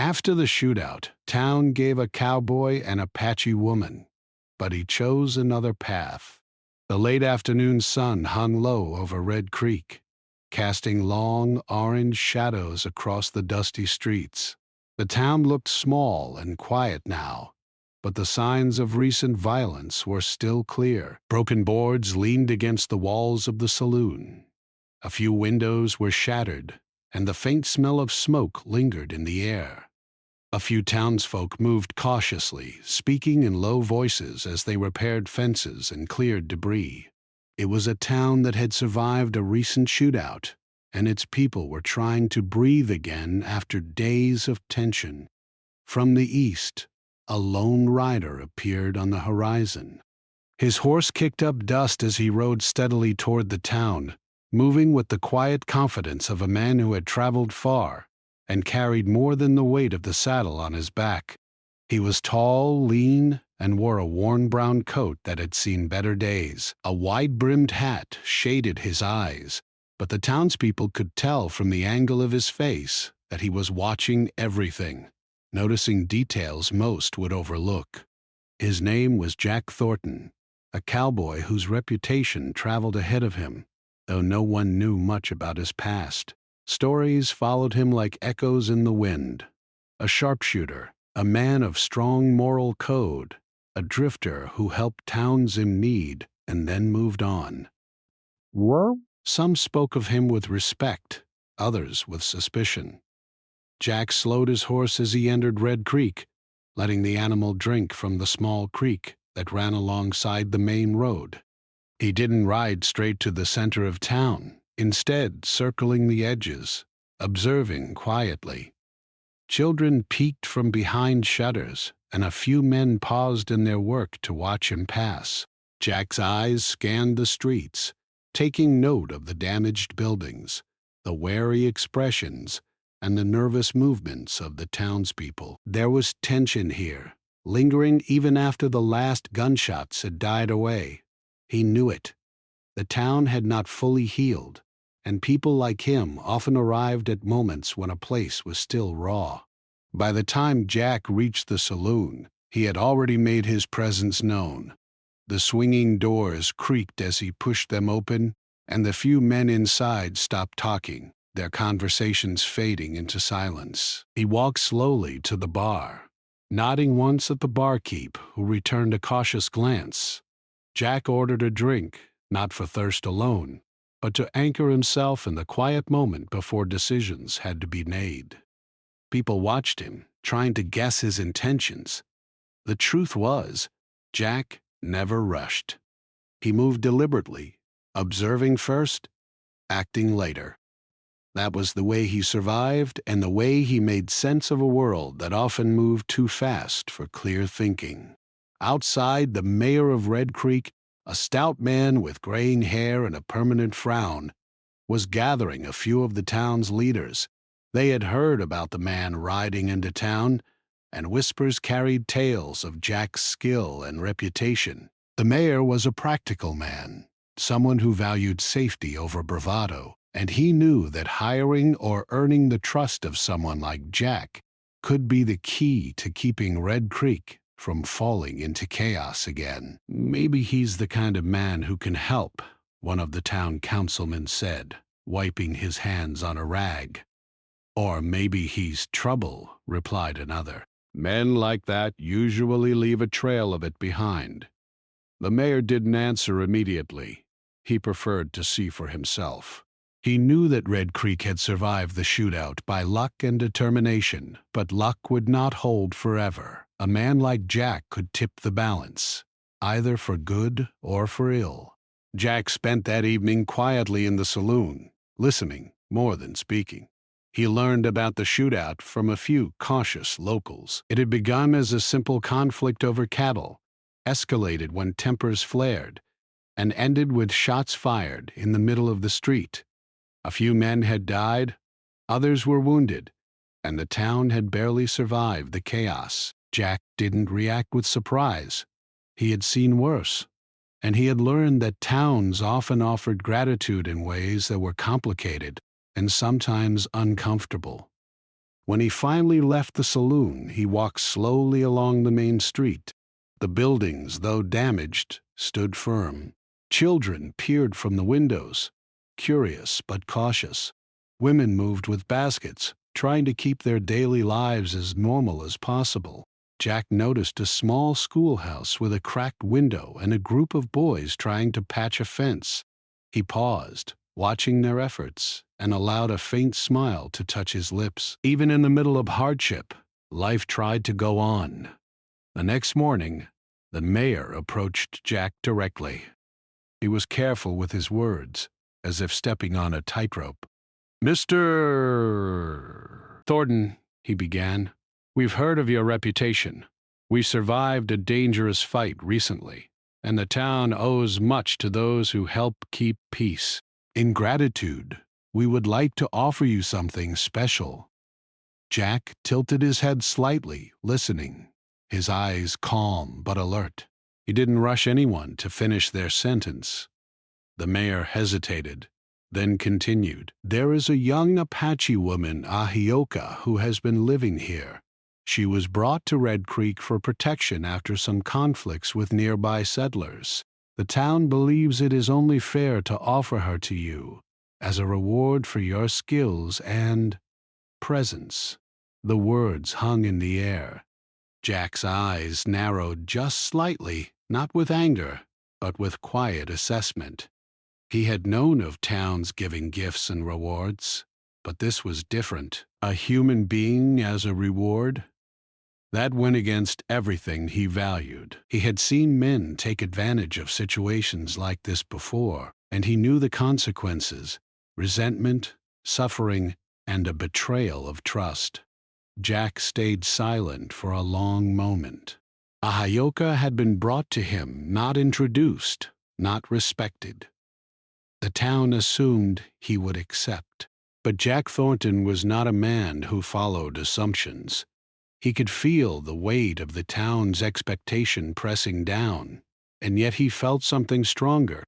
After the shootout, town gave a cowboy and Apache woman, but he chose another path. The late afternoon sun hung low over Red Creek, casting long orange shadows across the dusty streets. The town looked small and quiet now, but the signs of recent violence were still clear. Broken boards leaned against the walls of the saloon. A few windows were shattered, and the faint smell of smoke lingered in the air. A few townsfolk moved cautiously, speaking in low voices as they repaired fences and cleared debris. It was a town that had survived a recent shootout, and its people were trying to breathe again after days of tension. From the east, a lone rider appeared on the horizon. His horse kicked up dust as he rode steadily toward the town, moving with the quiet confidence of a man who had traveled far and carried more than the weight of the saddle on his back. He was tall, lean, and wore a worn brown coat that had seen better days. A wide-brimmed hat shaded his eyes, but the townspeople could tell from the angle of his face that he was watching everything, noticing details most would overlook. His name was Jack Thornton, a cowboy whose reputation traveled ahead of him, though no one knew much about his past. Stories followed him like echoes in the wind. A sharpshooter, a man of strong moral code, a drifter who helped towns in need and then moved on. Some spoke of him with respect, others with suspicion. Jack slowed his horse as he entered Red Creek, letting the animal drink from the small creek that ran alongside the main road. He didn't ride straight to the center of town, instead circling the edges, observing quietly. Children peeked from behind shutters, and a few men paused in their work to watch him pass. Jack's eyes scanned the streets, taking note of the damaged buildings, the wary expressions, and the nervous movements of the townspeople. There was tension here, lingering even after the last gunshots had died away. He knew it. The town had not fully healed, and people like him often arrived at moments when a place was still raw. By the time Jack reached the saloon, he had already made his presence known. The swinging doors creaked as he pushed them open, and the few men inside stopped talking, their conversations fading into silence. He walked slowly to the bar, nodding once at the barkeep, who returned a cautious glance. Jack ordered a drink, not for thirst alone, but to anchor himself in the quiet moment before decisions had to be made. People watched him, trying to guess his intentions. The truth was, Jack never rushed. He moved deliberately, observing first, acting later. That was the way he survived and the way he made sense of a world that often moved too fast for clear thinking. Outside, the mayor of Red Creek, a stout man with graying hair and a permanent frown, was gathering a few of the town's leaders. They had heard about the man riding into town, and whispers carried tales of Jack's skill and reputation. The mayor was a practical man, someone who valued safety over bravado, and he knew that hiring or earning the trust of someone like Jack could be the key to keeping Red Creek from falling into chaos again. "Maybe he's the kind of man who can help," one of the town councilmen said, wiping his hands on a rag. "Or maybe he's trouble," replied another. "Men like that usually leave a trail of it behind." The mayor didn't answer immediately. He preferred to see for himself. He knew that Red Creek had survived the shootout by luck and determination, but luck would not hold forever. A man like Jack could tip the balance, either for good or for ill. Jack spent that evening quietly in the saloon, listening more than speaking. He learned about the shootout from a few cautious locals. It had begun as a simple conflict over cattle, escalated when tempers flared, and ended with shots fired in the middle of the street. A few men had died, others were wounded, and the town had barely survived the chaos. Jack didn't react with surprise. He had seen worse, and he had learned that towns often offered gratitude in ways that were complicated and sometimes uncomfortable. When he finally left the saloon, he walked slowly along the main street. The buildings, though damaged, stood firm. Children peered from the windows, curious but cautious. Women moved with baskets, trying to keep their daily lives as normal as possible. Jack noticed a small schoolhouse with a cracked window and a group of boys trying to patch a fence. He paused, watching their efforts, and allowed a faint smile to touch his lips. Even in the middle of hardship, life tried to go on. The next morning, the mayor approached Jack directly. He was careful with his words, as if stepping on a tightrope. "Mr. Thornton," he began, "we've heard of your reputation. We survived a dangerous fight recently, and the town owes much to those who help keep peace. In gratitude, we would like to offer you something special." Jack tilted his head slightly, listening, his eyes calm but alert. He didn't rush anyone to finish their sentence. The mayor hesitated, then continued. "There is a young Apache woman, Ahioka, who has been living here. She was brought to Red Creek for protection after some conflicts with nearby settlers. The town believes it is only fair to offer her to you as a reward for your skills and presence." The words hung in the air. Jack's eyes narrowed just slightly, not with anger, but with quiet assessment. He had known of towns giving gifts and rewards, but this was different. A human being as a reward? That went against everything he valued. He had seen men take advantage of situations like this before, and he knew the consequences: resentment, suffering, and a betrayal of trust. Jack stayed silent for a long moment. Ahioka had been brought to him, not introduced, not respected. The town assumed he would accept. But Jack Thornton was not a man who followed assumptions. He could feel the weight of the town's expectation pressing down, and yet he felt something stronger,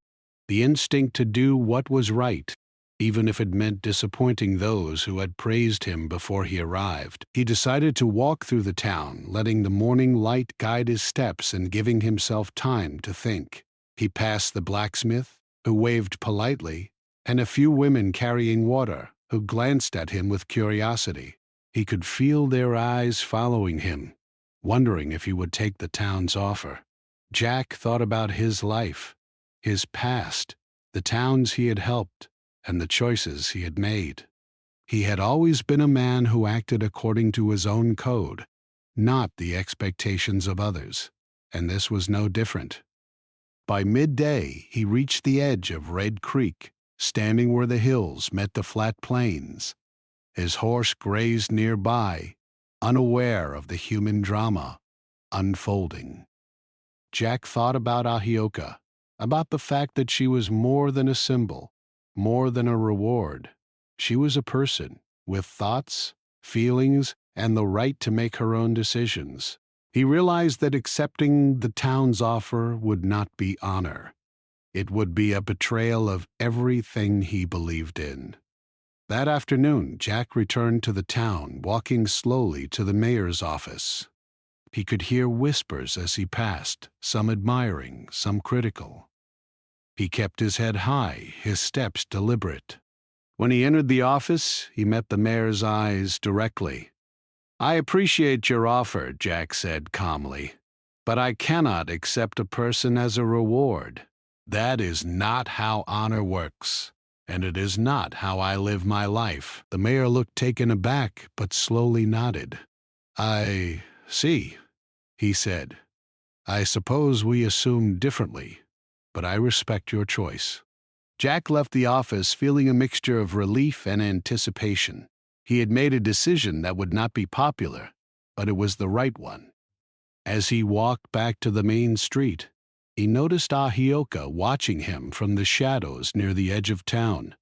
the instinct to do what was right, even if it meant disappointing those who had praised him before he arrived. He decided to walk through the town, letting the morning light guide his steps and giving himself time to think. He passed the blacksmith, who waved politely, and a few women carrying water, who glanced at him with curiosity. He could feel their eyes following him, wondering if he would take the town's offer. Jack thought about his life, his past, the towns he had helped, and the choices he had made. He had always been a man who acted according to his own code, not the expectations of others, and this was no different. By midday, he reached the edge of Red Creek, standing where the hills met the flat plains. His horse grazed nearby, unaware of the human drama unfolding. Jack thought about Ahioka, about the fact that she was more than a symbol, more than a reward. She was a person with thoughts, feelings, and the right to make her own decisions. He realized that accepting the town's offer would not be honor. It would be a betrayal of everything he believed in. That afternoon, Jack returned to the town, walking slowly to the mayor's office. He could hear whispers as he passed, some admiring, some critical. He kept his head high, his steps deliberate. When he entered the office, he met the mayor's eyes directly. "I appreciate your offer," Jack said calmly, "but I cannot accept a person as a reward. That is not how honor works, and it is not how I live my life." The mayor looked taken aback, but slowly nodded. "I see," he said. "I suppose we assume differently, but I respect your choice." Jack left the office feeling a mixture of relief and anticipation. He had made a decision that would not be popular, but it was the right one. As he walked back to the main street, he noticed Ahioka watching him from the shadows near the edge of town.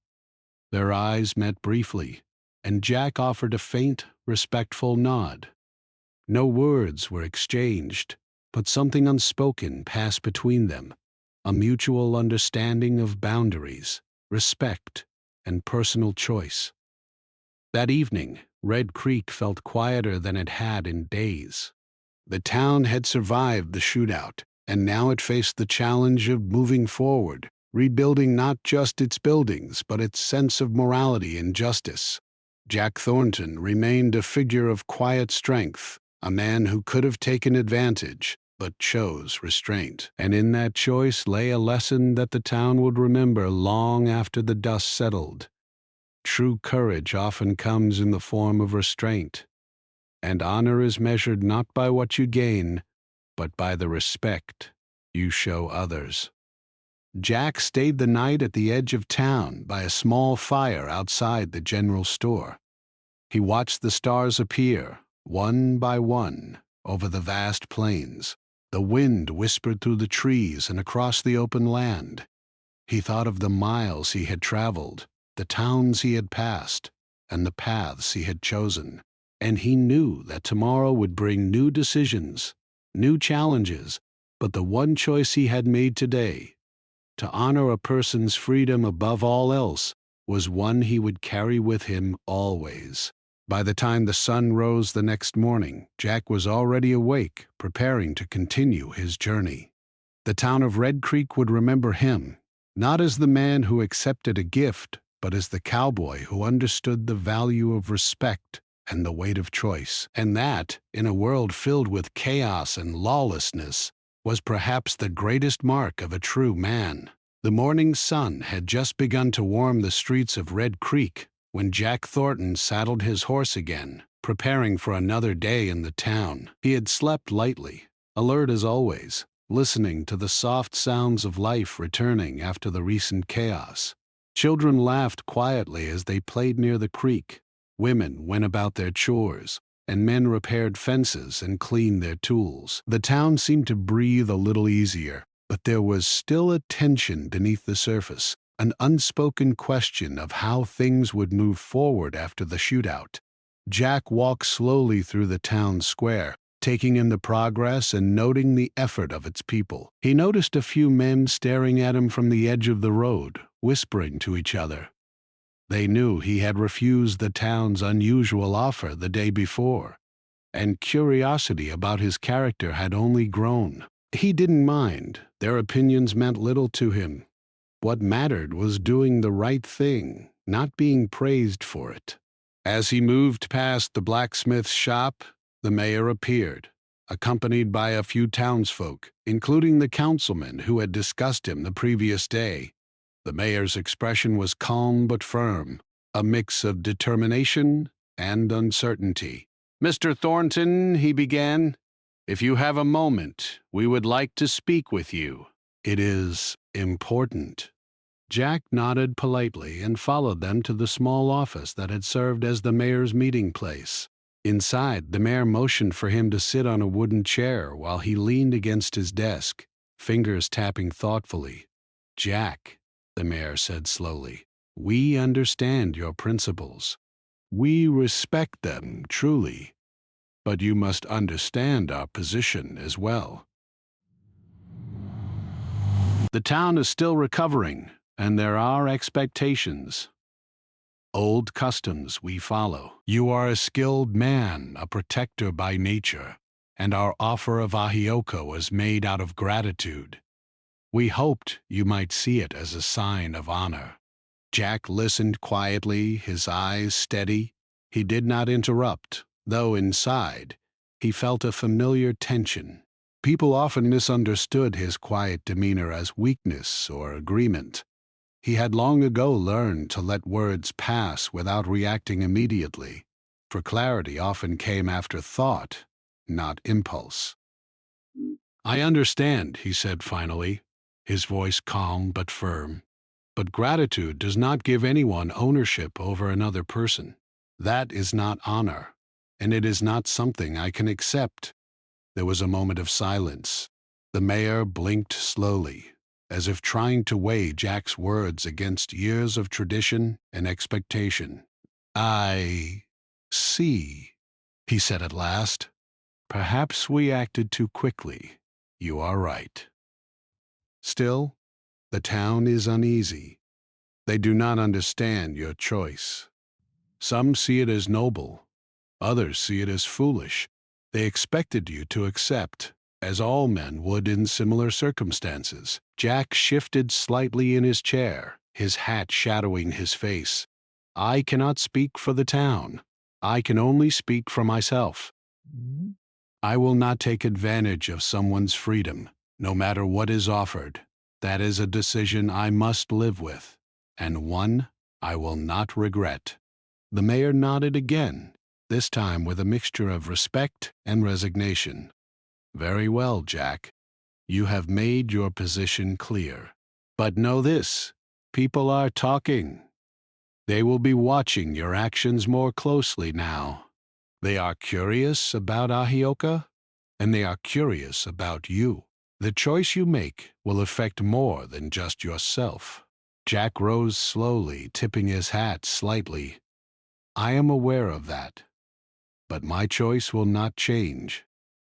Their eyes met briefly, and Jack offered a faint, respectful nod. No words were exchanged, but something unspoken passed between them, a mutual understanding of boundaries, respect, and personal choice. That evening, Red Creek felt quieter than it had in days. The town had survived the shootout, and now it faced the challenge of moving forward, rebuilding not just its buildings, but its sense of morality and justice. Jack Thornton remained a figure of quiet strength, a man who could have taken advantage, but chose restraint. And in that choice lay a lesson that the town would remember long after the dust settled. True courage often comes in the form of restraint, and honor is measured not by what you gain, but by the respect you show others. Jack stayed the night at the edge of town by a small fire outside the general store. He watched the stars appear, one by one, over the vast plains. The wind whispered through the trees and across the open land. He thought of the miles he had traveled, the towns he had passed, and the paths he had chosen. And he knew that tomorrow would bring new decisions, new challenges, but the one choice he had made today, to honor a person's freedom above all else, was one he would carry with him always. By the time the sun rose the next morning, Jack was already awake, preparing to continue his journey. The town of Red Creek would remember him, not as the man who accepted a gift, but as the cowboy who understood the value of respect and the weight of choice. And that, in a world filled with chaos and lawlessness, was perhaps the greatest mark of a true man. The morning sun had just begun to warm the streets of Red Creek when Jack Thornton saddled his horse again, preparing for another day in the town. He had slept lightly, alert as always, listening to the soft sounds of life returning after the recent chaos. Children laughed quietly as they played near the creek. Women went about their chores, and men repaired fences and cleaned their tools. The town seemed to breathe a little easier, but there was still a tension beneath the surface, an unspoken question of how things would move forward after the shootout. Jack walked slowly through the town square, taking in the progress and noting the effort of its people. He noticed a few men staring at him from the edge of the road, whispering to each other. They knew he had refused the town's unusual offer the day before, and curiosity about his character had only grown. He didn't mind. Their opinions meant little to him. What mattered was doing the right thing, not being praised for it. As he moved past the blacksmith's shop, the mayor appeared, accompanied by a few townsfolk, including the councilman who had discussed him the previous day. The mayor's expression was calm but firm, a mix of determination and uncertainty. "Mr. Thornton," he began, "if you have a moment, we would like to speak with you. It is important." Jack nodded politely and followed them to the small office that had served as the mayor's meeting place. Inside, the mayor motioned for him to sit on a wooden chair while he leaned against his desk, fingers tapping thoughtfully. "Jack," the mayor said slowly, "we understand your principles. We respect them, truly. But you must understand our position as well. The town is still recovering, and there are expectations. Old customs we follow. You are a skilled man, a protector by nature, and our offer of ahioko is made out of gratitude. We hoped you might see it as a sign of honor." Jack listened quietly, his eyes steady. He did not interrupt, though inside, he felt a familiar tension. People often misunderstood his quiet demeanor as weakness or agreement. He had long ago learned to let words pass without reacting immediately, for clarity often came after thought, not impulse. "I understand," he said finally, his voice calm but firm. "But gratitude does not give anyone ownership over another person. That is not honor, and it is not something I can accept." There was a moment of silence. The mayor blinked slowly, as if trying to weigh Jack's words against years of tradition and expectation. "I see," he said at last. "Perhaps we acted too quickly. You are right. Still, the town is uneasy. They do not understand your choice. Some see it as noble, Others see it as foolish. They expected you to accept, as all men would in similar circumstances. Jack shifted slightly in his chair, his hat shadowing his face. I cannot speak for the town. I can only speak for myself. I will not take advantage of someone's freedom, no matter what is offered. That is a decision I must live with, and one I will not regret. The mayor nodded again, this time with a mixture of respect and resignation. Very well, Jack. You have made your position clear. But know this, people are talking. They will be watching your actions more closely now. They are curious about Ahioka, and they are curious about you. The choice you make will affect more than just yourself. Jack rose slowly, tipping his hat slightly. I am aware of that, but my choice will not change.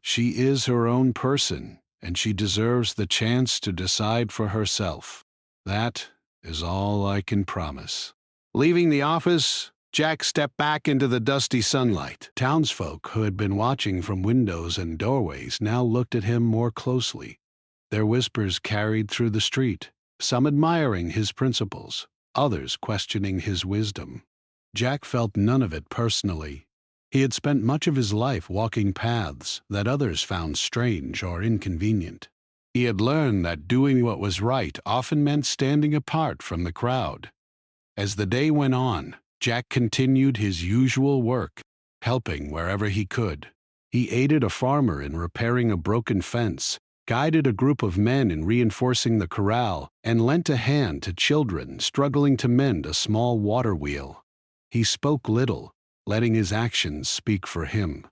She is her own person, and she deserves the chance to decide for herself. That is all I can promise. Leaving the office, Jack stepped back into the dusty sunlight. Townsfolk who had been watching from windows and doorways now looked at him more closely. Their whispers carried through the street, some admiring his principles, others questioning his wisdom. Jack felt none of it personally. He had spent much of his life walking paths that others found strange or inconvenient. He had learned that doing what was right often meant standing apart from the crowd. As the day went on, Jack continued his usual work, helping wherever he could. He aided a farmer in repairing a broken fence, guided a group of men in reinforcing the corral, and lent a hand to children struggling to mend a small water wheel. He spoke little, letting his actions speak for him.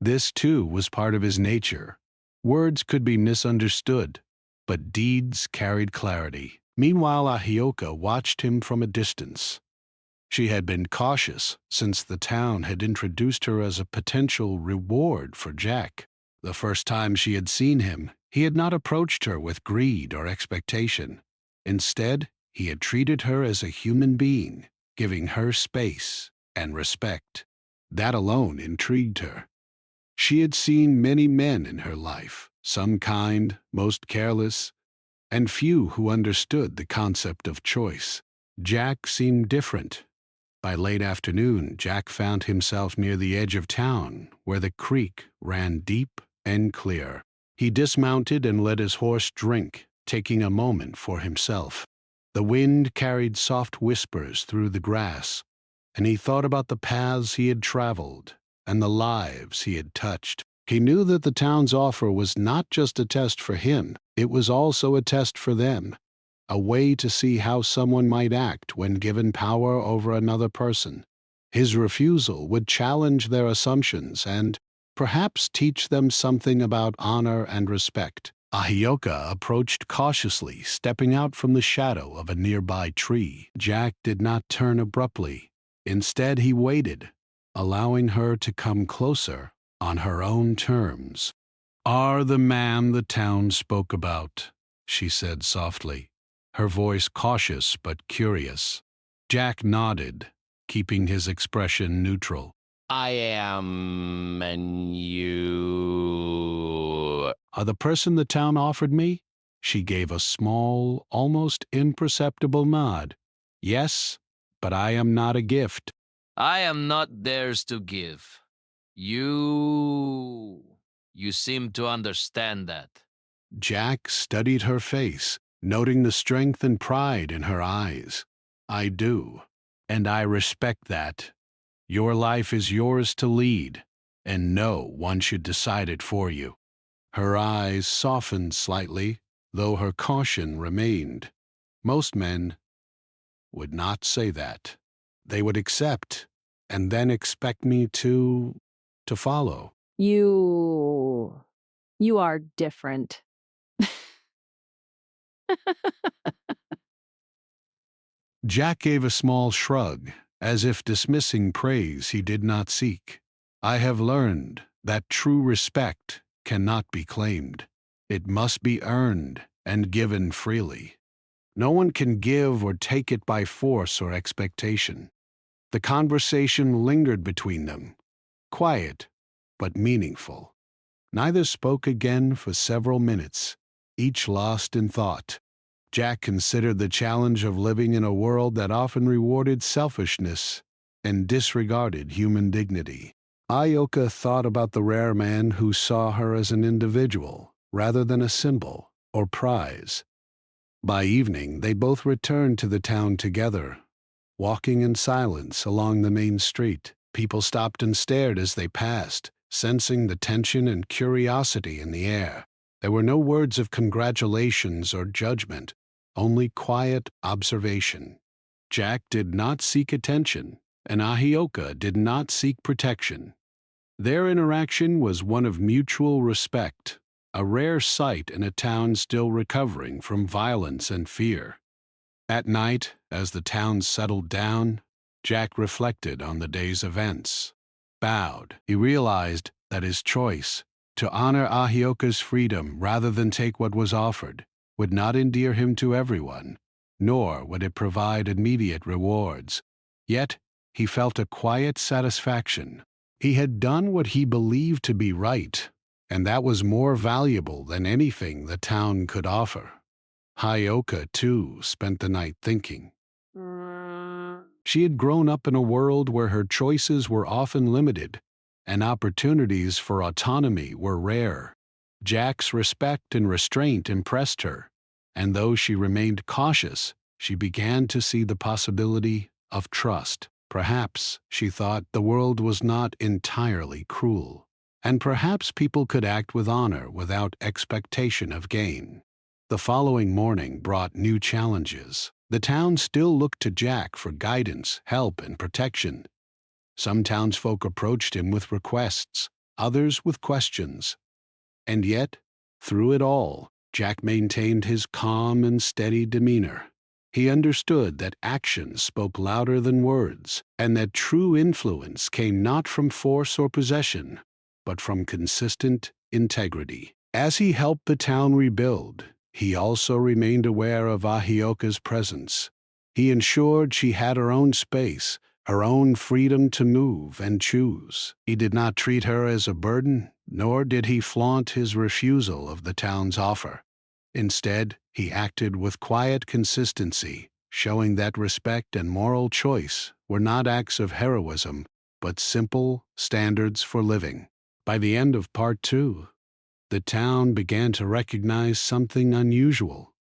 This, too, was part of his nature. Words could be misunderstood, but deeds carried clarity. Meanwhile, Ahioka watched him from a distance. She had been cautious since the town had introduced her as a potential reward for Jack. The first time she had seen him, he had not approached her with greed or expectation. Instead, he had treated her as a human being, giving her space and respect. That alone intrigued her. She had seen many men in her life, some kind, most careless, and few who understood the concept of choice. Jack seemed different. By late afternoon, Jack found himself near the edge of town, where the creek ran deep and clear. He dismounted and let his horse drink, taking a moment for himself. The wind carried soft whispers through the grass, and he thought about the paths he had traveled and the lives he had touched. He knew that the town's offer was not just a test for him, it was also a test for them, a way to see how someone might act when given power over another person. His refusal would challenge their assumptions and perhaps teach them something about honor and respect. Ahioka approached cautiously, stepping out from the shadow of a nearby tree. Jack did not turn abruptly. Instead, he waited, allowing her to come closer on her own terms. "Are the man the town spoke about," she said softly, her voice cautious but curious. Jack nodded, keeping his expression neutral. "I am, and you are the person the town offered me?" She gave a small, almost imperceptible nod. "Yes, but I am not a gift." I am not theirs to give. You seem to understand that. Jack studied her face, noting the strength and pride in her eyes. "I do, and I respect that. Your life is yours to lead, and no one should decide it for you." Her eyes softened slightly, though her caution remained. Most men would not say that. They would accept, and then expect me to follow. You are different. Jack gave a small shrug, as if dismissing praise he did not seek. "I have learned that true respect cannot be claimed. It must be earned and given freely. No one can give or take it by force or expectation." The conversation lingered between them, quiet but meaningful. Neither spoke again for several minutes, each lost in thought. Jack considered the challenge of living in a world that often rewarded selfishness and disregarded human dignity. Ahioka thought about the rare man who saw her as an individual rather than a symbol or prize. By evening, they both returned to the town together, walking in silence along the main street. People stopped and stared as they passed, sensing the tension and curiosity in the air. There were no words of congratulations or judgment, only quiet observation. Jack did not seek attention, and Ahioka did not seek protection. Their interaction was one of mutual respect, a rare sight in a town still recovering from violence and fear. At night, as the town settled down, Jack reflected on the day's events. Bowed, he realized that his choice, to honor Ahioka's freedom rather than take what was offered, would not endear him to everyone, nor would it provide immediate rewards. Yet, he felt a quiet satisfaction. He had done what he believed to be right, and that was more valuable than anything the town could offer. Ahioka, too, spent the night thinking. She had grown up in a world where her choices were often limited, and opportunities for autonomy were rare. Jack's respect and restraint impressed her, and though she remained cautious, she began to see the possibility of trust. Perhaps, she thought, the world was not entirely cruel, and perhaps people could act with honor without expectation of gain. The following morning brought new challenges. The town still looked to Jack for guidance, help, and protection. Some townsfolk approached him with requests, others with questions. And yet, through it all, Jack maintained his calm and steady demeanor. He understood that actions spoke louder than words, and that true influence came not from force or possession, but from consistent integrity. As he helped the town rebuild, he also remained aware of Ahioka's presence. He ensured she had her own space, her own freedom to move and choose. He did not treat her as a burden, nor did he flaunt his refusal of the town's offer. Instead, he acted with quiet consistency, showing that respect and moral choice were not acts of heroism, but simple standards for living. By the end of Part 2, the town began to recognize something unusual.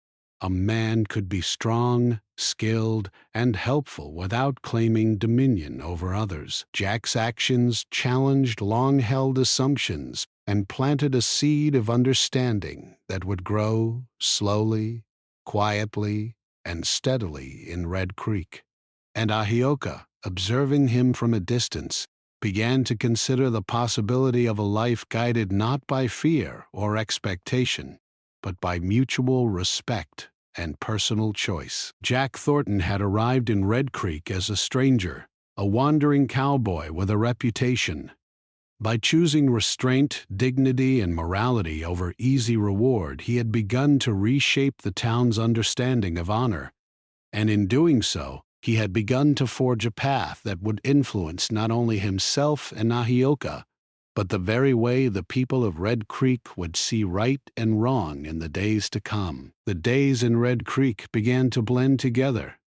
A man could be strong, skilled, and helpful without claiming dominion over others. Jack's actions challenged long-held assumptions and planted a seed of understanding that would grow slowly, quietly, and steadily in Red Creek. And Ahioka, observing him from a distance, began to consider the possibility of a life guided not by fear or expectation, but by mutual respect and personal choice. Jack Thornton had arrived in Red Creek as a stranger, a wandering cowboy with a reputation. By choosing restraint, dignity, and morality over easy reward, he had begun to reshape the town's understanding of honor, and in doing so, he had begun to forge a path that would influence not only himself and Ahioka, but the very way the people of Red Creek would see right and wrong in the days to come. The days in Red Creek began to blend together,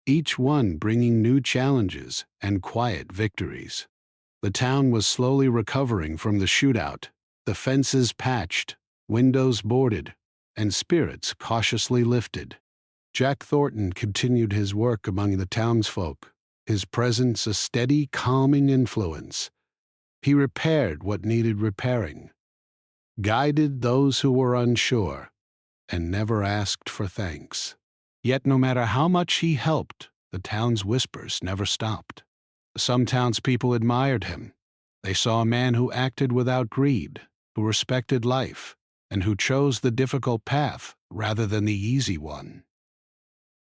each one bringing new challenges and quiet victories. The town was slowly recovering from the shootout, the fences patched, windows boarded, and spirits cautiously lifted. Jack Thornton continued his work among the townsfolk, his presence a steady, calming influence. He repaired what needed repairing, guided those who were unsure, and never asked for thanks. Yet no matter how much he helped, the town's whispers never stopped. Some townspeople admired him. They saw a man who acted without greed, who respected life, and who chose the difficult path rather than the easy one.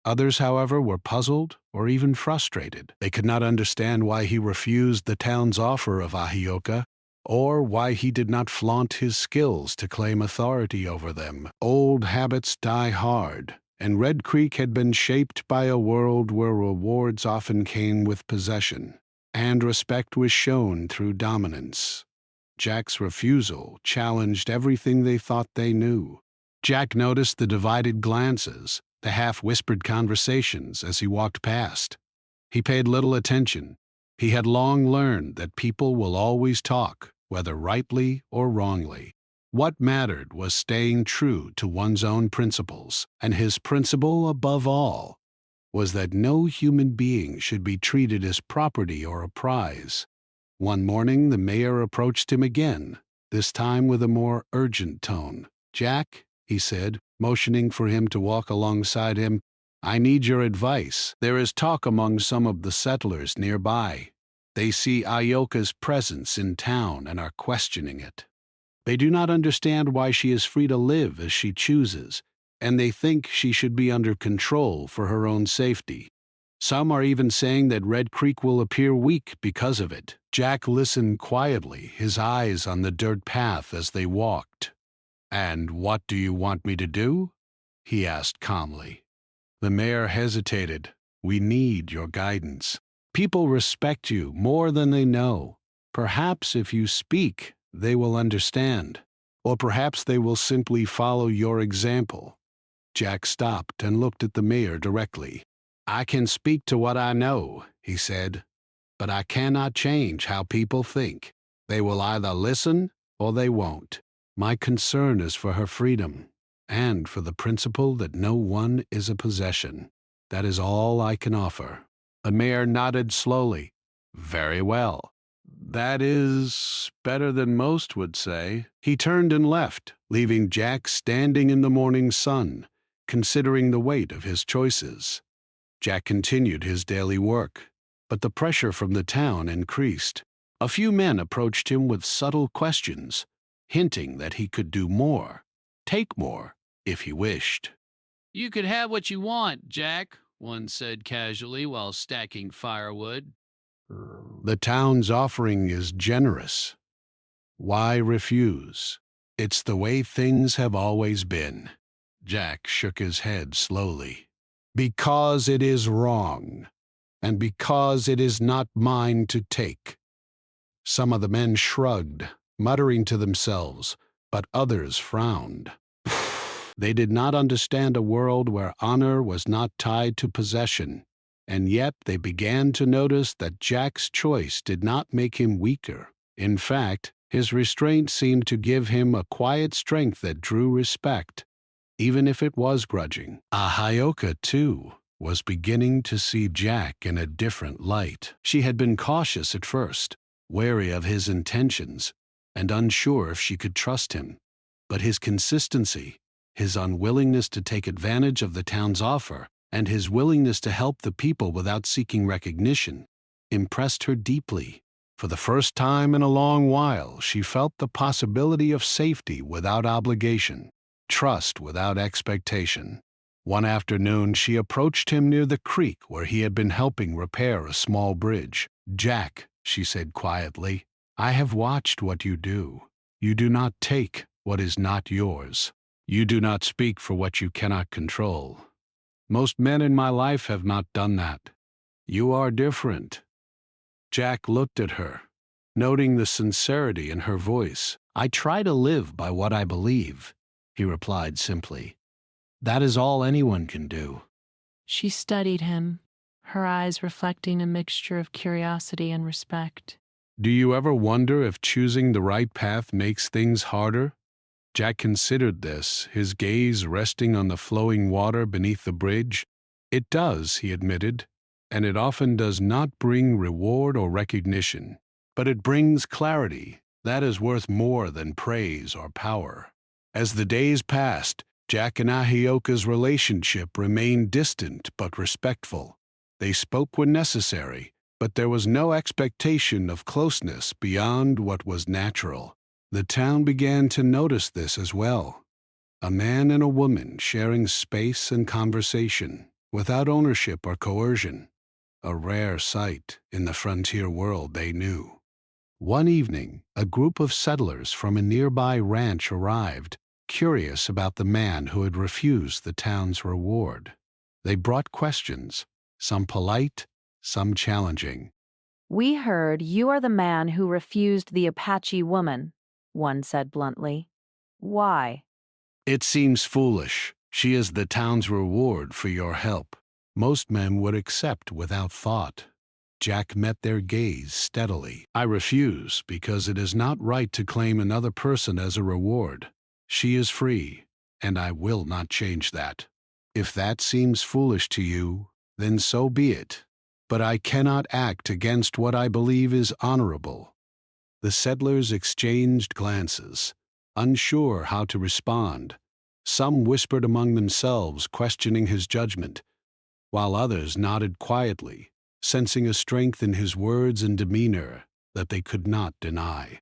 Others, however, were puzzled or even frustrated. They could not understand why he refused the town's offer of Ahioka, or why he did not flaunt his skills to claim authority over them. Old habits die hard, and Red Creek had been shaped by a world where rewards often came with possession. and respect was shown through dominance. Jack's refusal challenged everything they thought they knew. Jack noticed the divided glances, the half-whispered conversations as he walked past. He paid little attention. He had long learned that people will always talk, whether rightly or wrongly. What mattered was staying true to one's own principles, and his principle above all was that no human being should be treated as property or a prize. One morning the mayor approached him again, this time with a more urgent tone. "Jack," he said, motioning for him to walk alongside him, "I need your advice. There is talk among some of the settlers nearby. They see Ioka's presence in town and are questioning it. They do not understand why she is free to live as she chooses, and they think she should be under control for her own safety. Some are even saying that Red Creek will appear weak because of it." Jack listened quietly, his eyes on the dirt path as they walked. "And what do you want me to do?" he asked calmly. The mayor hesitated. "We need your guidance. People respect you more than they know. Perhaps if you speak, they will understand. Or perhaps they will simply follow your example." Jack stopped and looked at the mayor directly. "I can speak to what I know," he said, "but I cannot change how people think. They will either listen or they won't. My concern is for her freedom, and for the principle that no one is a possession. That is all I can offer." The mayor nodded slowly. "Very well. That is better than most would say." He turned and left, leaving Jack standing in the morning sun, considering the weight of his choices. Jack continued his daily work, but the pressure from the town increased. A few men approached him with subtle questions, hinting that he could do more, take more, if he wished. "You could have what you want, Jack," one said casually while stacking firewood. "The town's offering is generous. Why refuse? It's the way things have always been." Jack shook his head slowly. "Because it is wrong, and because it is not mine to take." Some of the men shrugged, muttering to themselves, but others frowned. They did not understand a world where honor was not tied to possession, and yet they began to notice that Jack's choice did not make him weaker. In fact, his restraint seemed to give him a quiet strength that drew respect, even if it was grudging. Ahioka, too, was beginning to see Jack in a different light. She had been cautious at first, wary of his intentions, and unsure if she could trust him. But his consistency, his unwillingness to take advantage of the town's offer, and his willingness to help the people without seeking recognition, impressed her deeply. For the first time in a long while, she felt the possibility of safety without obligation, trust without expectation. One afternoon, she approached him near the creek where he had been helping repair a small bridge. "Jack," she said quietly, "I have watched what you do. You do not take what is not yours. You do not speak for what you cannot control. Most men in my life have not done that. You are different." Jack looked at her, noting the sincerity in her voice. "I try to live by what I believe," he replied simply. "That is all anyone can do." She studied him, her eyes reflecting a mixture of curiosity and respect. "Do you ever wonder if choosing the right path makes things harder?" Jack considered this, his gaze resting on the flowing water beneath the bridge. "It does," he admitted, "and it often does not bring reward or recognition. But it brings clarity. That is worth more than praise or power." As the days passed, Jack and Ahioka's relationship remained distant but respectful. They spoke when necessary, but there was no expectation of closeness beyond what was natural. The town began to notice this as well. A man and a woman sharing space and conversation, without ownership or coercion. A rare sight in the frontier world they knew. One evening, a group of settlers from a nearby ranch arrived, curious about the man who had refused the town's reward. They brought questions, some polite, some challenging. "We heard you are the man who refused the Apache woman," one said bluntly. "Why?" It seems foolish. She is the town's reward for your help. Most men would accept without thought. Jack met their gaze steadily. I refuse because it is not right to claim another person as a reward. She is free, and I will not change that. If that seems foolish to you, then so be it. But I cannot act against what I believe is honorable. The settlers exchanged glances, unsure how to respond. Some whispered among themselves, questioning his judgment, while others nodded quietly, sensing a strength in his words and demeanor that they could not deny.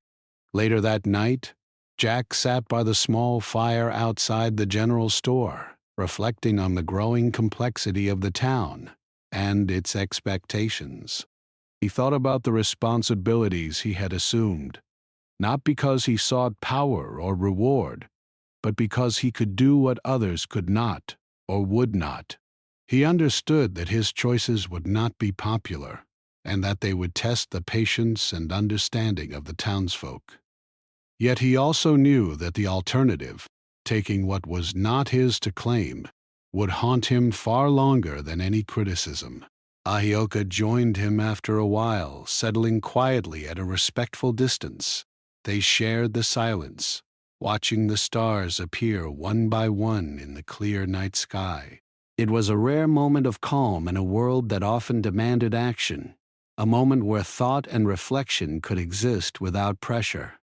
Later that night, Jack sat by the small fire outside the general store, reflecting on the growing complexity of the town and its expectations. He thought about the responsibilities he had assumed, not because he sought power or reward, but because he could do what others could not or would not. He understood that his choices would not be popular, and that they would test the patience and understanding of the townsfolk. Yet he also knew that the alternative, taking what was not his to claim, would haunt him far longer than any criticism. Ahioka joined him after a while, settling quietly at a respectful distance. They shared the silence, watching the stars appear one by one in the clear night sky. It was a rare moment of calm in a world that often demanded action, a moment where thought and reflection could exist without pressure.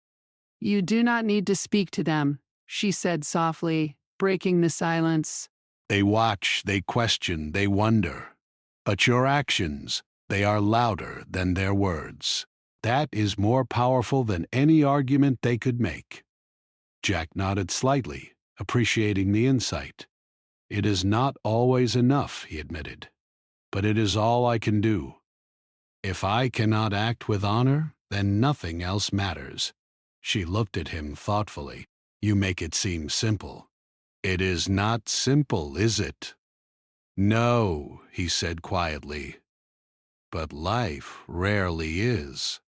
"You do not need to speak to them," she said softly, breaking the silence. They watch, they question, they wonder. But your actions, they are louder than their words. That is more powerful than any argument they could make. Jack nodded slightly, appreciating the insight. It is not always enough, he admitted, but it is all I can do. If I cannot act with honor, then nothing else matters. She looked at him thoughtfully. You make it seem simple. It is not simple, is it? No, he said quietly. But life rarely is.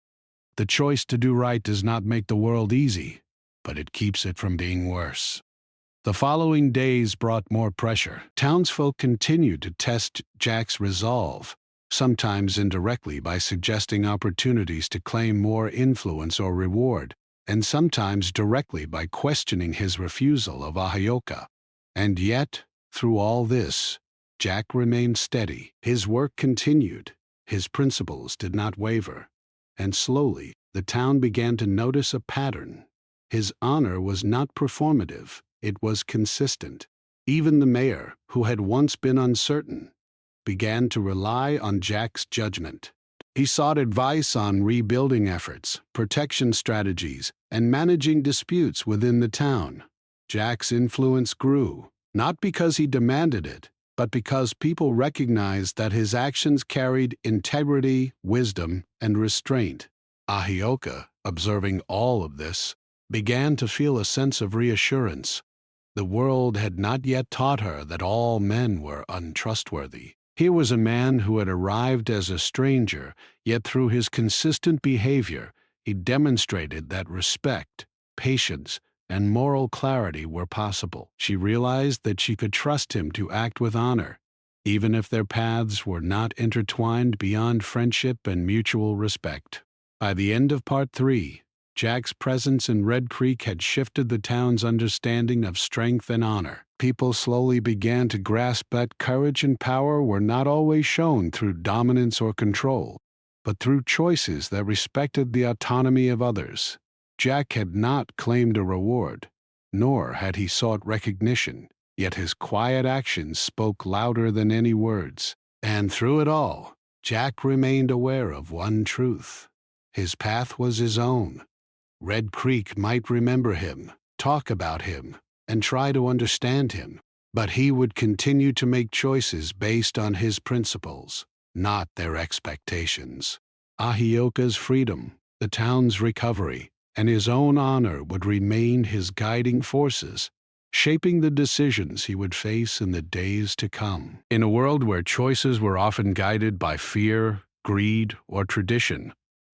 The choice to do right does not make the world easy, but it keeps it from being worse. The following days brought more pressure. Townsfolk continued to test Jack's resolve, sometimes indirectly by suggesting opportunities to claim more influence or reward, and sometimes directly by questioning his refusal of Ahioka. And yet, through all this, Jack remained steady. His work continued, his principles did not waver, and slowly the town began to notice a pattern. His honor was not performative, it was consistent. Even the mayor, who had once been uncertain, began to rely on Jack's judgment. He sought advice on rebuilding efforts, protection strategies, and managing disputes within the town. Jack's influence grew, not because he demanded it, but because people recognized that his actions carried integrity, wisdom, and restraint. Ahioka, observing all of this, began to feel a sense of reassurance. The world had not yet taught her that all men were untrustworthy. Here was a man who had arrived as a stranger, yet through his consistent behavior, he demonstrated that respect, patience, and moral clarity were possible. She realized that she could trust him to act with honor, even if their paths were not intertwined beyond friendship and mutual respect. By the end of Part 3, Jack's presence in Red Creek had shifted the town's understanding of strength and honor. People slowly began to grasp that courage and power were not always shown through dominance or control, but through choices that respected the autonomy of others. Jack had not claimed a reward, nor had he sought recognition, yet his quiet actions spoke louder than any words. And through it all, Jack remained aware of one truth. His path was his own. Red Creek might remember him, talk about him, and try to understand him, but he would continue to make choices based on his principles, not their expectations. Ahioka's freedom, the town's recovery, and his own honor would remain his guiding forces, shaping the decisions he would face in the days to come. In a world where choices were often guided by fear, greed, or tradition.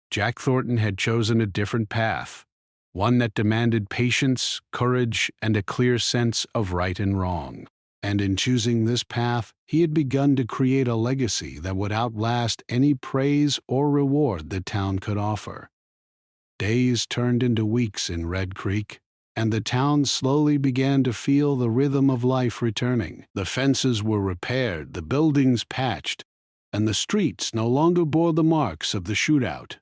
Jack Thornton had chosen a different path, one that demanded patience, courage, and a clear sense of right and wrong. And in choosing this path, he had begun to create a legacy that would outlast any praise or reward the town could offer. Days turned into weeks in Red Creek, and the town slowly began to feel the rhythm of life returning. The fences were repaired, the buildings patched, and the streets no longer bore the marks of the shootout.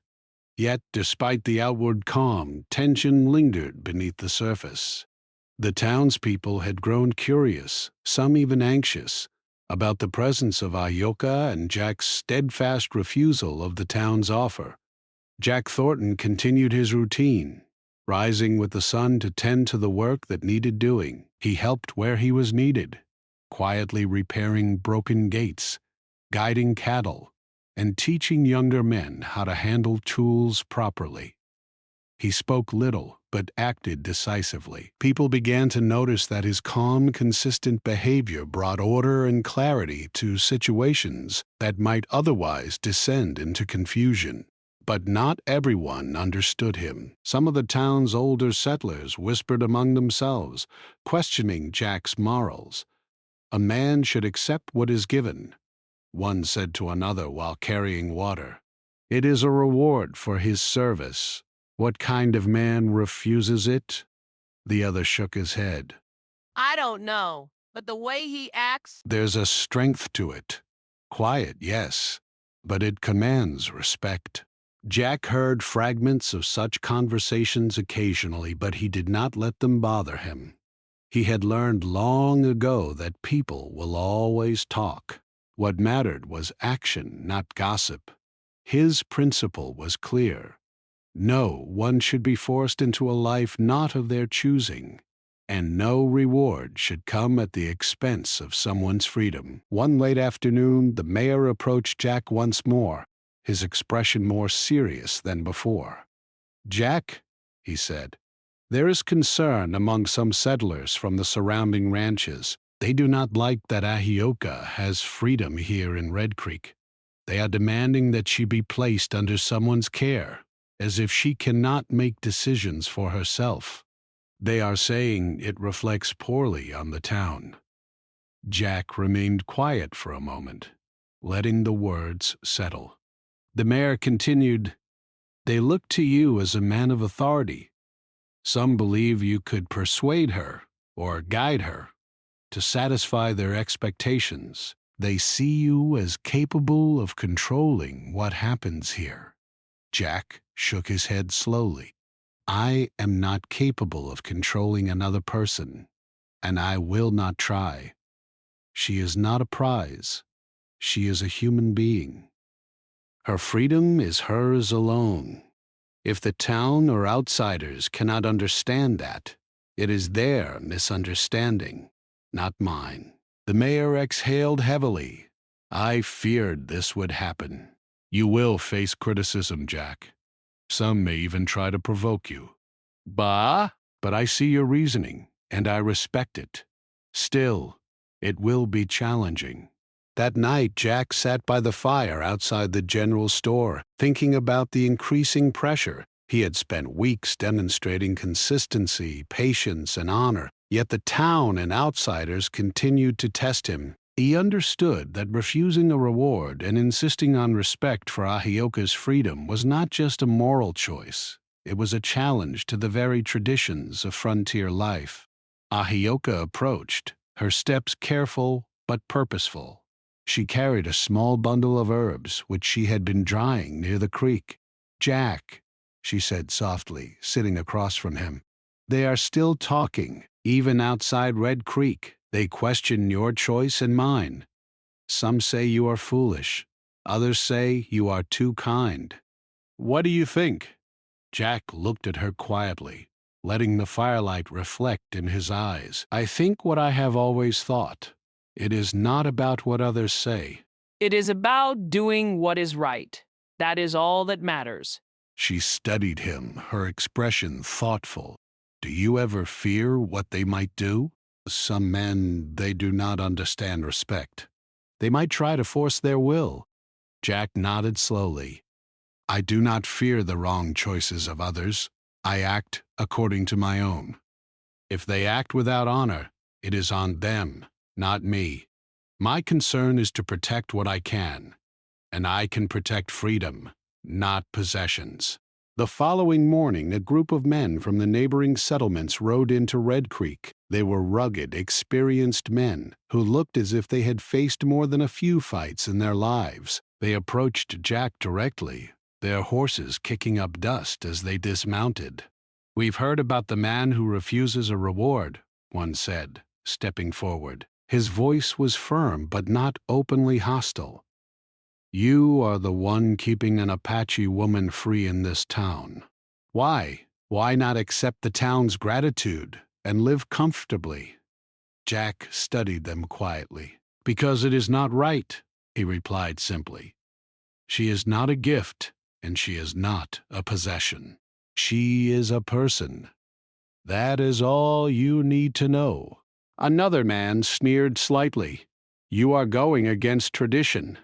Yet, despite the outward calm, tension lingered beneath the surface. The townspeople had grown curious, some even anxious, about the presence of Ahioka and Jack's steadfast refusal of the town's offer. Jack Thornton continued his routine, rising with the sun to tend to the work that needed doing. He helped where he was needed, quietly repairing broken gates, guiding cattle, and teaching younger men how to handle tools properly. He spoke little, but acted decisively. People began to notice that his calm, consistent behavior brought order and clarity to situations that might otherwise descend into confusion. But not everyone understood him. Some of the town's older settlers whispered among themselves, questioning Jack's morals. "A man should accept what is given," one said to another while carrying water. "It is a reward for his service. What kind of man refuses it?" The other shook his head. I don't know, but the way he acts. "There's a strength to it. Quiet, yes, but it commands respect." Jack heard fragments of such conversations occasionally, but he did not let them bother him. He had learned long ago that people will always talk. What mattered was action, not gossip. His principle was clear. No one should be forced into a life not of their choosing, and no reward should come at the expense of someone's freedom. One late afternoon, the mayor approached Jack once more, his expression more serious than before. "Jack," he said, "there is concern among some settlers from the surrounding ranches. They do not like that Ahioka has freedom here in Red Creek. They are demanding that she be placed under someone's care, as if she cannot make decisions for herself. They are saying it reflects poorly on the town." Jack remained quiet for a moment, letting the words settle. The mayor continued, "They look to you as a man of authority. Some believe you could persuade her or guide her to satisfy their expectations. They see you as capable of controlling what happens here." Jack shook his head slowly. "I am not capable of controlling another person, and I will not try. She is not a prize. She is a human being. Her freedom is hers alone. If the town or outsiders cannot understand that, it is their misunderstanding, not mine." The mayor exhaled heavily. "I feared this would happen. You will face criticism, Jack. Some may even try to provoke you. But I see your reasoning, and I respect it. Still, it will be challenging." That night, Jack sat by the fire outside the general store, thinking about the increasing pressure. He had spent weeks demonstrating consistency, patience, and honor, yet the town and outsiders continued to test him. He understood that refusing a reward and insisting on respect for Ahioka's freedom was not just a moral choice. It was a challenge to the very traditions of frontier life. Ahioka approached, her steps careful but purposeful. She carried a small bundle of herbs which she had been drying near the creek. "Jack," she said softly, sitting across from him, "they are still talking, even outside Red Creek. They question your choice and mine. Some say you are foolish. Others say you are too kind. What do you think?" Jack looked at her quietly, letting the firelight reflect in his eyes. "I think what I have always thought. It is not about what others say. It is about doing what is right. That is all that matters." She studied him, her expression thoughtful. "Do you ever fear what they might do? Some men, they do not understand respect. They might try to force their will." Jack nodded slowly. I do not fear the wrong choices of others. I act according to my own. If they act without honor, it is on them, not me. My concern is to protect what I can, and I can protect freedom, not possessions. The following morning, a group of men from the neighboring settlements rode into Red Creek. They were rugged, experienced men who looked as if they had faced more than a few fights in their lives. They approached Jack directly, their horses kicking up dust as they dismounted. We've heard about the man who refuses a reward, one said, stepping forward. His voice was firm but not openly hostile. You are the one keeping an Apache woman free in this town. Why? Why not accept the town's gratitude and live comfortably? Jack studied them quietly. Because it is not right, he replied simply. She is not a gift, and she is not a possession. She is a person. That is all you need to know. Another man sneered slightly. You are going against tradition.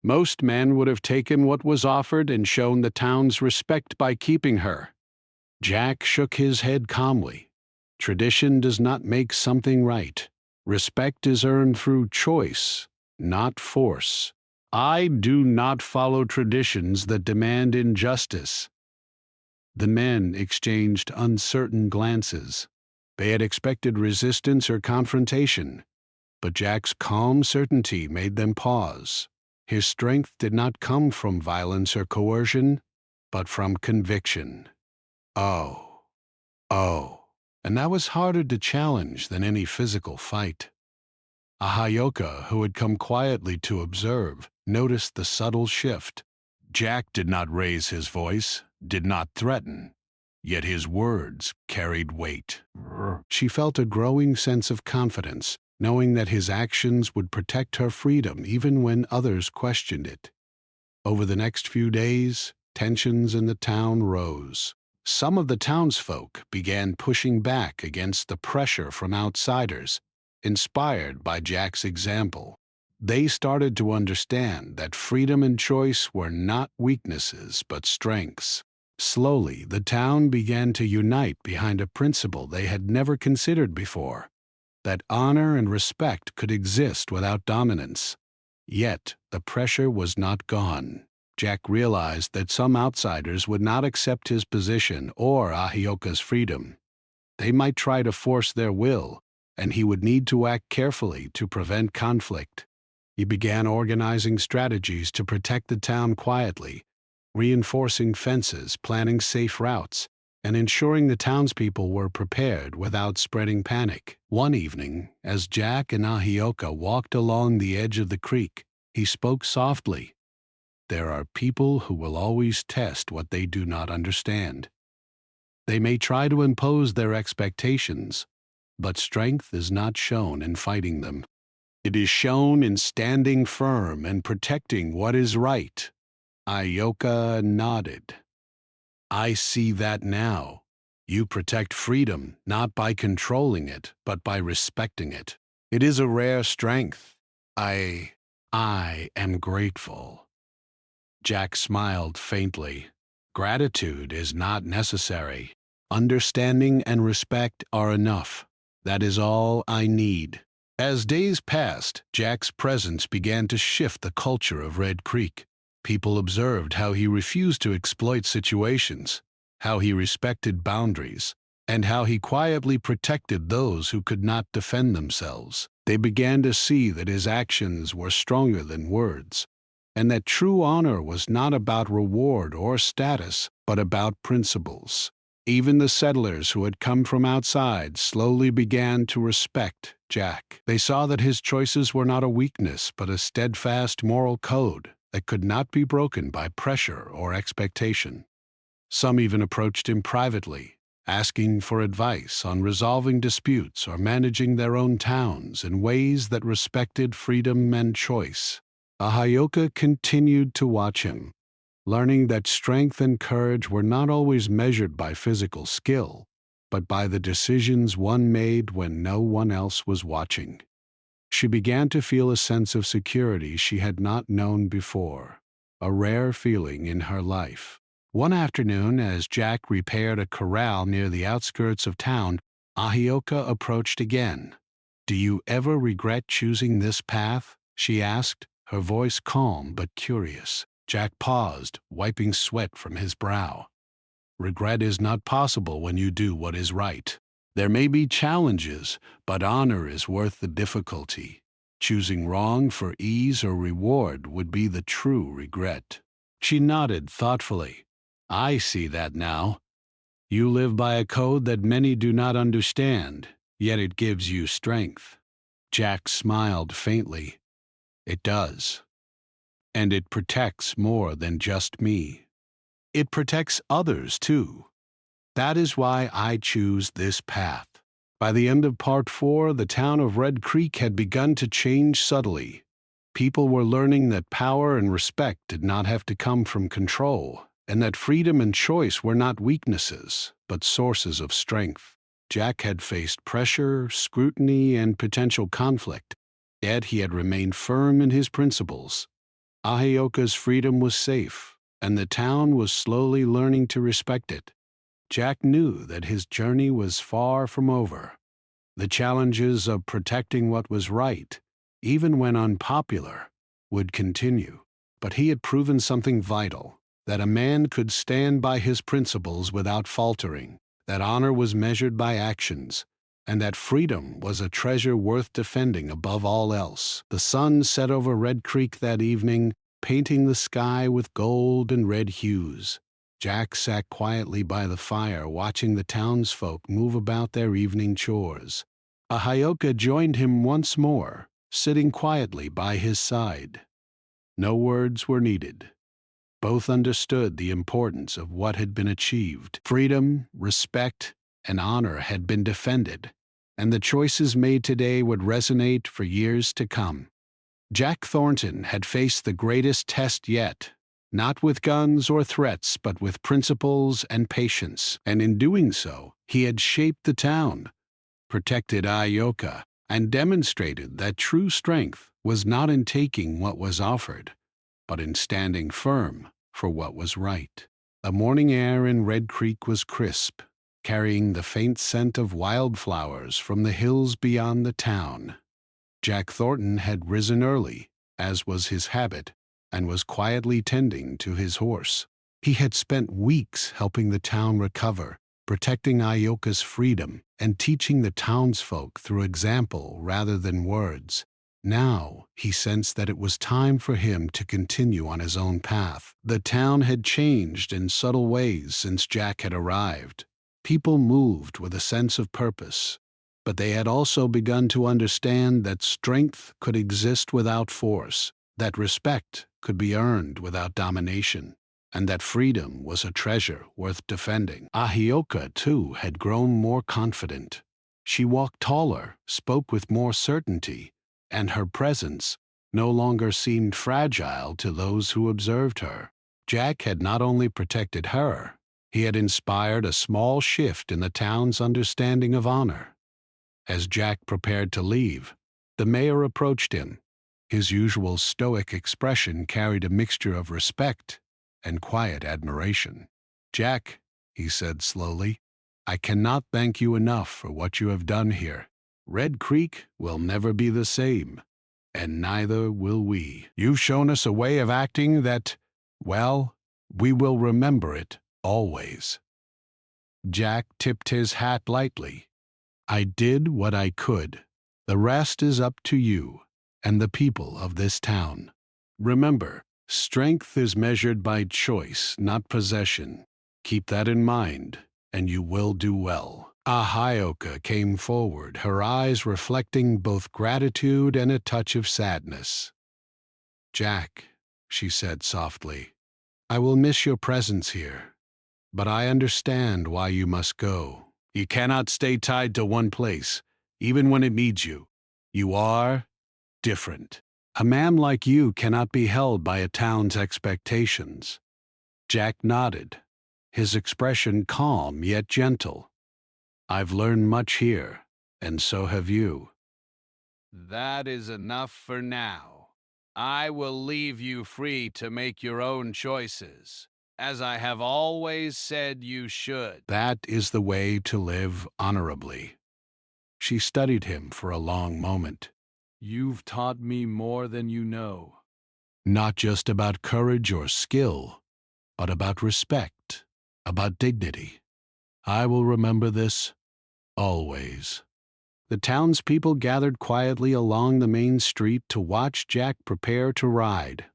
Most men would have taken what was offered and shown the town's respect by keeping her. Jack shook his head calmly. Tradition does not make something right. Respect is earned through choice, not force. I do not follow traditions that demand injustice. The men exchanged uncertain glances. They had expected resistance or confrontation, but Jack's calm certainty made them pause. His strength did not come from violence or coercion, but from conviction. Oh. And that was harder to challenge than any physical fight. Ahayoka, who had come quietly to observe, noticed the subtle shift. Jack did not raise his voice, did not threaten, yet his words carried weight. She felt a growing sense of confidence, knowing that his actions would protect her freedom even when others questioned it. Over the next few days, tensions in the town rose. Some of the townsfolk began pushing back against the pressure from outsiders, inspired by Jack's example. They started to understand that freedom and choice were not weaknesses but strengths. Slowly, the town began to unite behind a principle they had never considered before, that honor and respect could exist without dominance. Yet, the pressure was not gone. Jack realized that some outsiders would not accept his position or Ahioka's freedom. They might try to force their will, and he would need to act carefully to prevent conflict. He began organizing strategies to protect the town quietly, reinforcing fences, planning safe routes, and ensuring the townspeople were prepared without spreading panic. One evening, as Jack and Ahioka walked along the edge of the creek, he spoke softly. There are people who will always test what they do not understand. They may try to impose their expectations, but strength is not shown in fighting them. It is shown in standing firm and protecting what is right. Ahioka nodded. I see that now. You protect freedom not by controlling it, but by respecting it. It is a rare strength. I am grateful. Jack smiled faintly. Gratitude is not necessary. Understanding and respect are enough. That is all I need. As days passed, Jack's presence began to shift the culture of Red Creek. People observed how he refused to exploit situations, how he respected boundaries, and how he quietly protected those who could not defend themselves. They began to see that his actions were stronger than words, and that true honor was not about reward or status, but about principles. Even the settlers who had come from outside slowly began to respect Jack. They saw that his choices were not a weakness, but a steadfast moral code that could not be broken by pressure or expectation. Some even approached him privately, asking for advice on resolving disputes or managing their own towns in ways that respected freedom and choice. Ahioka continued to watch him, learning that strength and courage were not always measured by physical skill, but by the decisions one made when no one else was watching. She began to feel a sense of security she had not known before. a rare feeling in her life. One afternoon, as Jack repaired a corral near the outskirts of town, Ahioka approached again. "Do you ever regret choosing this path?" she asked, her voice calm but curious. Jack paused, wiping sweat from his brow. "Regret is not possible when you do what is right. There may be challenges, but honor is worth the difficulty. Choosing wrong for ease or reward would be the true regret." She nodded thoughtfully. "I see that now. You live by a code that many do not understand, yet it gives you strength." Jack smiled faintly. "It does. And it protects more than just me. It protects others, too. That is why I choose this path." By the end of Part 4, the town of Red Creek had begun to change subtly. People were learning that power and respect did not have to come from control, and that freedom and choice were not weaknesses, but sources of strength. Jack had faced pressure, scrutiny, and potential conflict, yet he had remained firm in his principles. Ahioka's freedom was safe, and the town was slowly learning to respect it. Jack knew that his journey was far from over. The challenges of protecting what was right, even when unpopular, would continue. But he had proven something vital, that a man could stand by his principles without faltering, that honor was measured by actions, and that freedom was a treasure worth defending above all else. The sun set over Red Creek that evening, painting the sky with gold and red hues. Jack sat quietly by the fire, watching the townsfolk move about their evening chores. Ahioka joined him once more, sitting quietly by his side. No words were needed. Both understood the importance of what had been achieved. Freedom, respect, and honor had been defended, and the choices made today would resonate for years to come. Jack Thornton had faced the greatest test yet, not with guns or threats, but with principles and patience, and in doing so, he had shaped the town, protected Ahioka, and demonstrated that true strength was not in taking what was offered, but in standing firm for what was right. The morning air in Red Creek was crisp, carrying the faint scent of wildflowers from the hills beyond the town. Jack Thornton had risen early, as was his habit, and was quietly tending to his horse. He had spent weeks helping the town recover, protecting Ahioka's freedom, and teaching the townsfolk through example rather than words. Now he sensed that it was time for him to continue on his own path. The town had changed in subtle ways since Jack had arrived. People moved with a sense of purpose, but they had also begun to understand that strength could exist without force, that respect could be earned without domination, and that freedom was a treasure worth defending. Ahioka, too, had grown more confident. She walked taller, spoke with more certainty, and her presence no longer seemed fragile to those who observed her. Jack had not only protected her, he had inspired a small shift in the town's understanding of honor. As Jack prepared to leave, the mayor approached him. His usual stoic expression carried a mixture of respect and quiet admiration. "Jack," he said slowly, "I cannot thank you enough for what you have done here. Red Creek will never be the same, and neither will we. You've shown us a way of acting that, well, we will remember it always." Jack tipped his hat lightly. "I did what I could. The rest is up to you and the people of this town. Remember, strength is measured by choice, not possession. Keep that in mind, and you will do well." Ahioka came forward, her eyes reflecting both gratitude and a touch of sadness. "Jack," she said softly, "I will miss your presence here, but I understand why you must go. You cannot stay tied to one place, even when it needs you. You are different. A man like you cannot be held by a town's expectations." Jack nodded, his expression calm yet gentle. "I've learned much here, and so have you." "That is enough for now," I will leave you free to make your own choices, as I have always said you should. That is the way to live honorably. She studied him for a long moment. You've taught me more than you know. Not just about courage or skill, but about respect, about dignity. I will remember this always. The townspeople gathered quietly along the main street to watch Jack prepare to ride.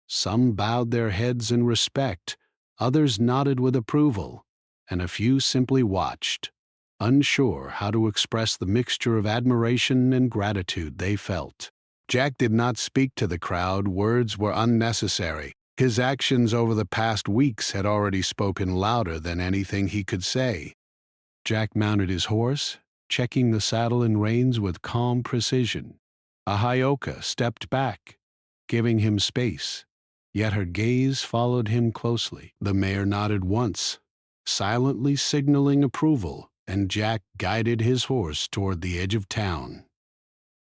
Some bowed their heads in respect, others nodded with approval, and a few simply watched, unsure how to express the mixture of admiration and gratitude they felt. Jack did not speak to the crowd. Words were unnecessary. His actions over the past weeks had already spoken louder than anything he could say. Jack mounted his horse, checking the saddle and reins with calm precision. Ahioka stepped back, giving him space, yet her gaze followed him closely. The mare nodded once, silently signaling approval, and Jack guided his horse toward the edge of town.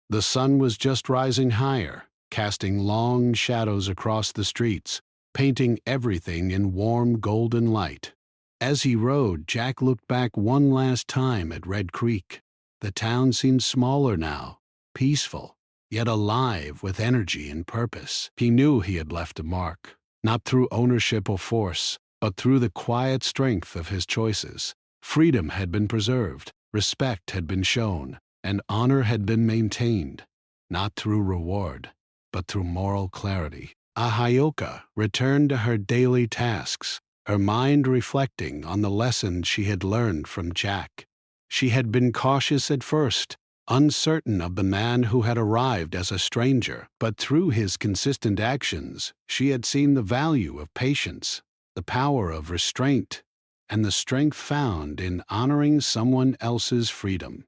The sun was just rising higher, casting long shadows across the streets, painting everything in warm golden light. As he rode, Jack looked back one last time at Red Creek. The town seemed smaller now, peaceful, yet alive with energy and purpose. He knew he had left a mark, not through ownership or force, but through the quiet strength of his choices. Freedom had been preserved, respect had been shown, and honor had been maintained, not through reward, but through moral clarity. Ahioka returned to her daily tasks, her mind reflecting on the lessons she had learned from Jack. She had been cautious at first, uncertain of the man who had arrived as a stranger, but through his consistent actions, she had seen the value of patience, the power of restraint, and the strength found in honoring someone else's freedom.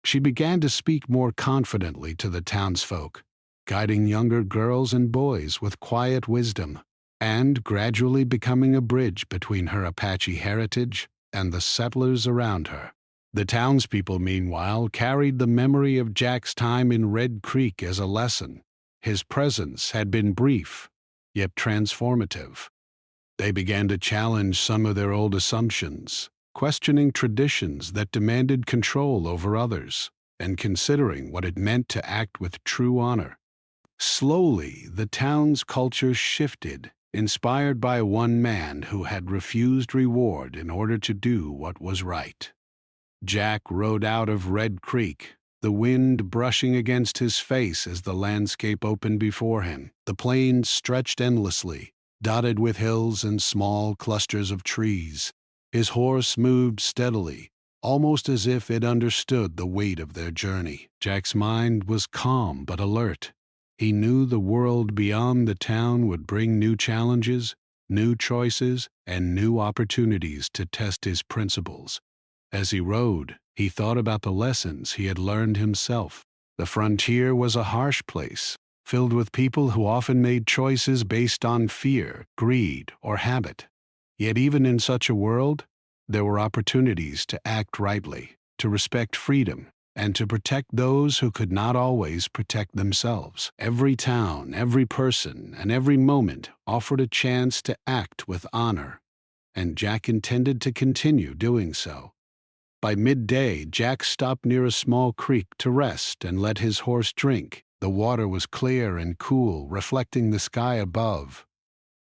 She began to speak more confidently to the townsfolk, guiding younger girls and boys with quiet wisdom, and gradually becoming a bridge between her Apache heritage and the settlers around her. The townspeople, meanwhile, carried the memory of Jack's time in Red Creek as a lesson. His presence had been brief, yet transformative. They began to challenge some of their old assumptions, questioning traditions that demanded control over others, and considering what it meant to act with true honor. Slowly, the town's culture shifted, inspired by one man who had refused reward in order to do what was right. Jack rode out of Red Creek, the wind brushing against his face as the landscape opened before him. The plains stretched endlessly, dotted with hills and small clusters of trees. His horse moved steadily, almost as if it understood the weight of their journey. Jack's mind was calm but alert. He knew the world beyond the town would bring new challenges, new choices, and new opportunities to test his principles. As he rode, he thought about the lessons he had learned himself. The frontier was a harsh place, filled with people who often made choices based on fear, greed, or habit. Yet even in such a world, there were opportunities to act rightly, to respect freedom, and to protect those who could not always protect themselves. Every town, every person, and every moment offered a chance to act with honor, and Jack intended to continue doing so. By midday, Jack stopped near a small creek to rest and let his horse drink. The water was clear and cool, reflecting the sky above.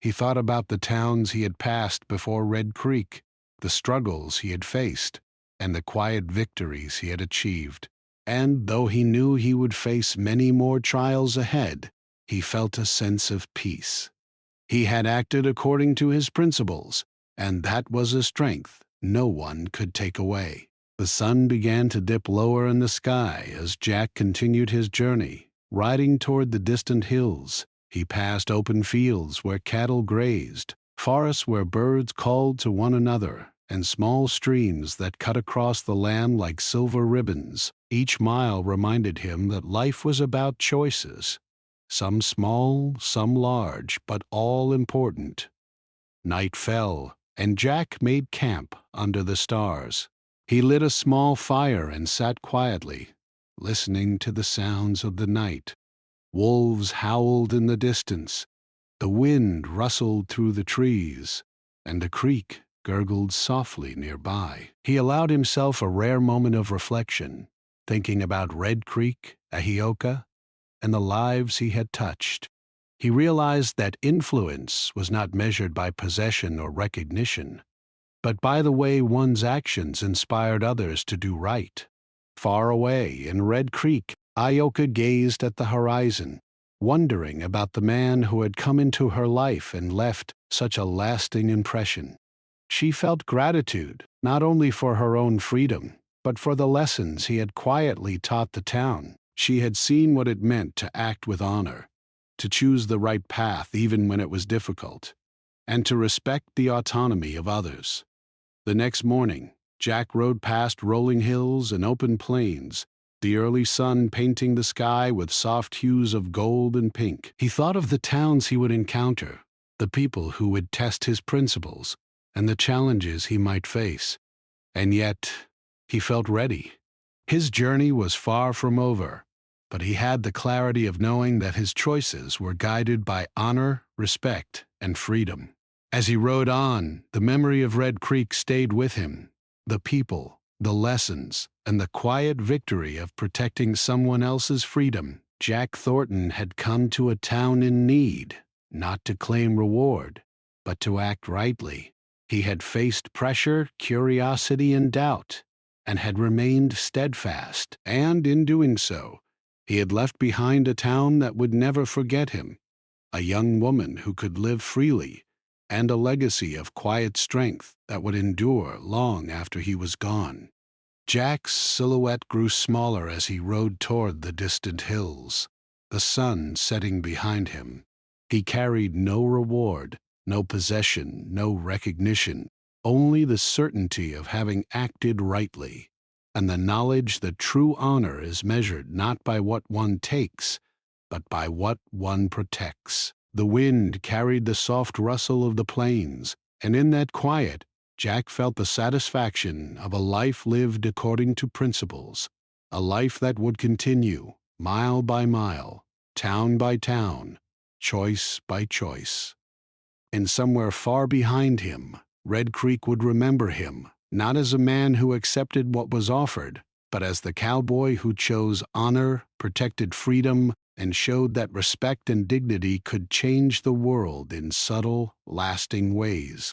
He thought about the towns he had passed before Red Creek, the struggles he had faced, and the quiet victories he had achieved. And though he knew he would face many more trials ahead, he felt a sense of peace. He had acted according to his principles, and that was a strength no one could take away. The sun began to dip lower in the sky as Jack continued his journey, riding toward the distant hills. He passed open fields where cattle grazed, forests where birds called to one another, and small streams that cut across the land like silver ribbons. Each mile reminded him that life was about choices, some small, some large, but all important. Night fell, and Jack made camp under the stars. He lit a small fire and sat quietly, listening to the sounds of the night. Wolves howled in the distance, the wind rustled through the trees, and a creek gurgled softly nearby. He allowed himself a rare moment of reflection, thinking about Red Creek, Ahioka, and the lives he had touched. He realized that influence was not measured by possession or recognition, but by the way one's actions inspired others to do right. Far away in Red Creek, Ahioka gazed at the horizon, wondering about the man who had come into her life and left such a lasting impression. She felt gratitude, not only for her own freedom, but for the lessons he had quietly taught the town. She had seen what it meant to act with honor, to choose the right path even when it was difficult, and to respect the autonomy of others. The next morning, Jack rode past rolling hills and open plains, the early sun painting the sky with soft hues of gold and pink. He thought of the towns he would encounter, the people who would test his principles, and the challenges he might face. And yet, he felt ready. His journey was far from over, but he had the clarity of knowing that his choices were guided by honor, respect, and freedom. As he rode on, the memory of Red Creek stayed with him. The people, the lessons, and the quiet victory of protecting someone else's freedom. Jack Thornton had come to a town in need, not to claim reward, but to act rightly. He had faced pressure, curiosity, and doubt, and had remained steadfast, and in doing so, he had left behind a town that would never forget him, a young woman who could live freely, and a legacy of quiet strength that would endure long after he was gone. Jack's silhouette grew smaller as he rode toward the distant hills, the sun setting behind him. He carried no reward, no possession, no recognition, only the certainty of having acted rightly, and the knowledge that true honor is measured not by what one takes, but by what one protects. The wind carried the soft rustle of the plains, and in that quiet, Jack felt the satisfaction of a life lived according to principles, a life that would continue, mile by mile, town by town, choice by choice. And somewhere far behind him, Red Creek would remember him, not as a man who accepted what was offered, but as the cowboy who chose honor, protected freedom, and showed that respect and dignity could change the world in subtle, lasting ways.